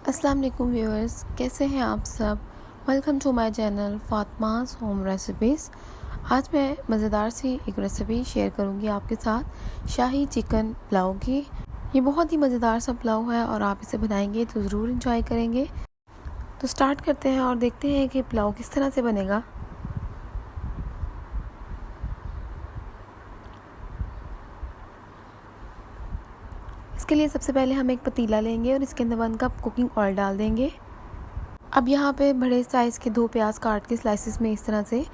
अस्सलाम वालेकुम व्यूअर्स, कैसे हैं आप सब। Welcome to my channel Fatima's home recipes. आज मैं मज़ेदार सी एक रेसिपी शेयर करूंगी आपके साथ, शाही चिकन पुलाव की। ये बहुत ही मज़ेदार सा पुलाव है और आप इसे बनाएंगे तो ज़रूर इंजॉय करेंगे। तो स्टार्ट करते हैं और देखते हैं कि पुलाव किस तरह से बनेगा। इसके लिए सबसे पहले हम एक पतीला लेंगे और इसके अंदर 1 कप कुकिंग ऑयल डाल देंगे। अब यहाँ पे बड़े साइज़ के 2 प्याज काट के स्लाइसिस में इस तरह से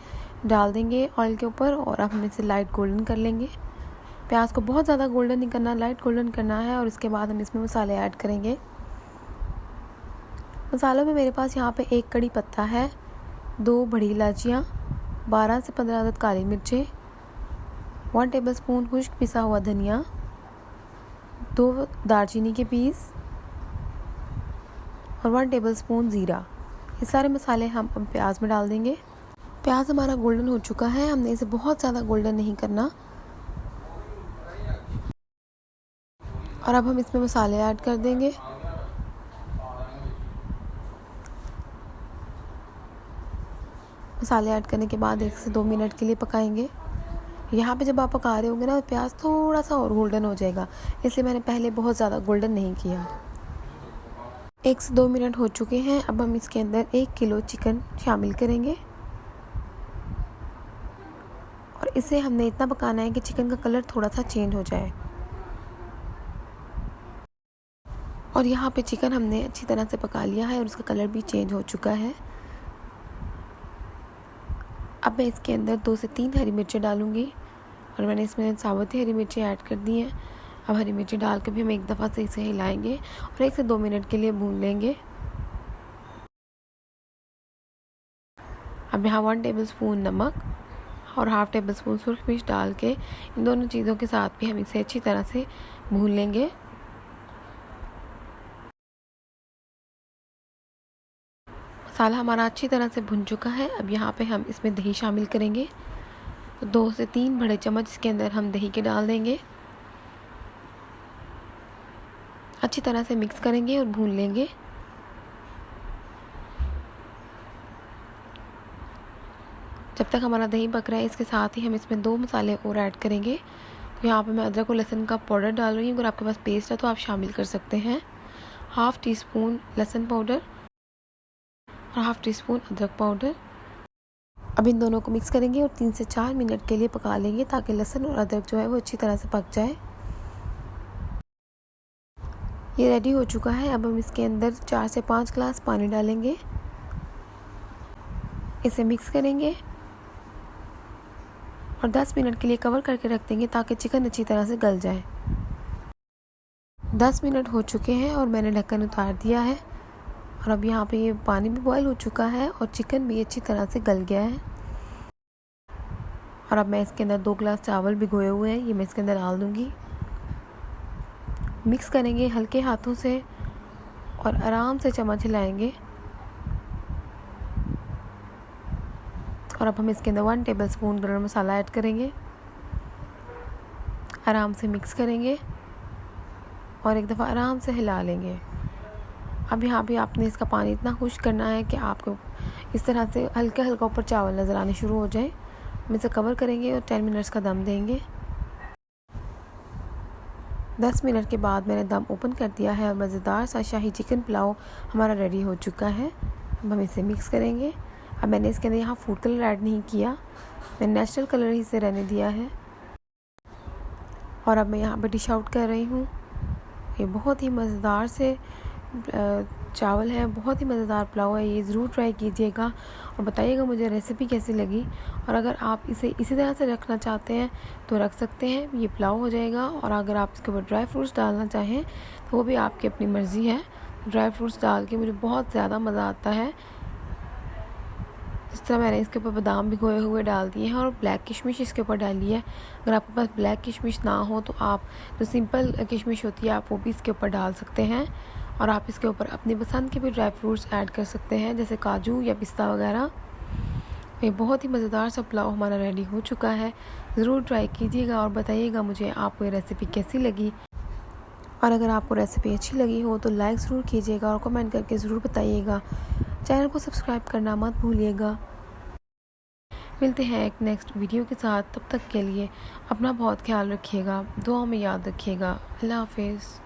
डाल देंगे ऑयल के ऊपर और अब हम इसे लाइट गोल्डन कर लेंगे। प्याज को बहुत ज़्यादा गोल्डन नहीं करना, लाइट गोल्डन करना है। और इसके बाद हम इसमें मसाले ऐड करेंगे। मसालों में मेरे पास यहाँ पे 1 कड़ी पत्ता है, 2 बड़ी इलायचियाँ, 12 से 15 अदद काली मिर्चें, 1 टेबलस्पून खुश्क पिसा हुआ धनिया, 2 दालचीनी के पीस और 1 टेबलस्पून ज़ीरा। ये सारे मसाले हम प्याज में डाल देंगे। प्याज हमारा गोल्डन हो चुका है, हमने इसे बहुत ज़्यादा गोल्डन नहीं करना। और अब हम इसमें मसाले ऐड कर देंगे। मसाले ऐड करने के बाद 1 से 2 मिनट के लिए पकाएंगे। यहाँ पे जब आप पका रहे होंगे ना, प्याज थोड़ा सा और गोल्डन हो जाएगा, इसलिए मैंने पहले बहुत ज़्यादा गोल्डन नहीं किया। 1 से 2 मिनट हो चुके हैं। अब हम इसके अंदर 1 किलो चिकन शामिल करेंगे और इसे हमने इतना पकाना है कि चिकन का कलर थोड़ा सा चेंज हो जाए। और यहाँ पे चिकन हमने अच्छी तरह से पका लिया है और उसका कलर भी चेंज हो चुका है। अब मैं इसके अंदर 2 से 3 हरी मिर्चें डालूँगी और मैंने इसमें साबुत हरी मिर्चें ऐड कर दी हैं। अब हरी मिर्ची डाल के भी हम एक दफ़ा से इसे हिलाएंगे और 1 से 2 मिनट के लिए भून लेंगे। अब यहाँ 1 टेबलस्पून नमक और हाफ़ टेबलस्पून सुरख मिर्च डाल के इन दोनों चीज़ों के साथ भी हम इसे अच्छी तरह से भून लेंगे। मसाला हमारा अच्छी तरह से भुन चुका है। अब यहाँ पे हम इसमें दही शामिल करेंगे। तो 2 से 3 बड़े चम्मच इसके अंदर हम दही के डाल देंगे। अच्छी तरह से मिक्स करेंगे और भून लेंगे। जब तक हमारा दही पक रहा है, इसके साथ ही हम इसमें 2 मसाले और ऐड करेंगे। तो यहाँ पे मैं अदरक और लहसुन का पाउडर डाल रही हूँ। अगर आपके पास पेस्ट है तो आप शामिल कर सकते हैं। हाफ़ टी स्पून लहसुन पाउडर और हाफ़ टी स्पून अदरक पाउडर। अब इन दोनों को मिक्स करेंगे और 3 से 4 मिनट के लिए पका लेंगे ताकि लहसुन और अदरक जो है वो अच्छी तरह से पक जाए। ये रेडी हो चुका है। अब हम इसके अंदर 4 से 5 ग्लास पानी डालेंगे, इसे मिक्स करेंगे और 10 मिनट के लिए कवर करके रख देंगे ताकि चिकन अच्छी तरह से गल जाए। 10 मिनट हो चुके हैं और मैंने ढक्कन उतार दिया है और अब यहाँ पे ये पानी भी बॉयल हो चुका है और चिकन भी अच्छी तरह से गल गया है। और अब मैं इसके अंदर 2 ग्लास चावल भिगोए हुए हैं, ये मैं इसके अंदर डाल दूँगी। मिक्स करेंगे हल्के हाथों से और आराम से चम्मच हिलाएंगे। और अब हम इसके अंदर 1 टेबलस्पून गरम मसाला ऐड करेंगे, आराम से मिक्स करेंगे और एक दफ़ा आराम से हिला लेंगे। अब यहाँ पे आपने इसका पानी इतना खुश्क करना है कि आपको इस तरह से हल्का हल्का ऊपर चावल नज़र आने शुरू हो जाए। हम इसे कवर करेंगे और 10 मिनट्स का दम देंगे। 10 मिनट के बाद मैंने दम ओपन कर दिया है और मज़ेदार सा शाही चिकन पुलाव हमारा रेडी हो चुका है। अब हम इसे मिक्स करेंगे। अब मैंने इसके अंदर यहाँ फूड कलर ऐड नहीं किया, मैंने नेचुरल कलर ही से रहने दिया है। और अब मैं यहाँ पर डिश आउट कर रही हूँ। ये बहुत ही मज़ेदार से चावल है, बहुत ही मज़ेदार पुलाव है। ये ज़रूर ट्राई कीजिएगा और बताइएगा मुझे रेसिपी कैसी लगी। और अगर आप इसे इसी तरह से रखना चाहते हैं तो रख सकते हैं, ये पुलाव हो जाएगा। और अगर आप इसके ऊपर ड्राई फ्रूट्स डालना चाहें तो वो भी आपकी अपनी मर्ज़ी है। ड्राई फ्रूट्स डाल के मुझे बहुत ज़्यादा मज़ा आता है। इस तरह मैंने इसके ऊपर बादाम भिगोए हुए डाल दिए हैं और ब्लैक किशमिश इसके ऊपर डाली है। अगर आपके पास ब्लैक किशमिश ना हो तो आप जो सिंपल किशमिश होती है आप वो भी इसके ऊपर डाल सकते हैं। और आप इसके ऊपर अपनी पसंद के भी ड्राई फ्रूट्स ऐड कर सकते हैं, जैसे काजू या पिस्ता वगैरह। ये बहुत ही मज़ेदार सा पुलाव हमारा रेडी हो चुका है। ज़रूर ट्राई कीजिएगा और बताइएगा मुझे आपको ये रेसिपी कैसी लगी। और अगर आपको रेसिपी अच्छी लगी हो तो लाइक ज़रूर कीजिएगा और कमेंट करके ज़रूर बताइएगा। चैनल को सब्सक्राइब करना मत भूलिएगा। मिलते हैं एक नेक्स्ट वीडियो के साथ। तब तक के लिए अपना बहुत ख्याल रखिएगा, दुआ में याद रखिएगा। अल्लाह हाफिज़।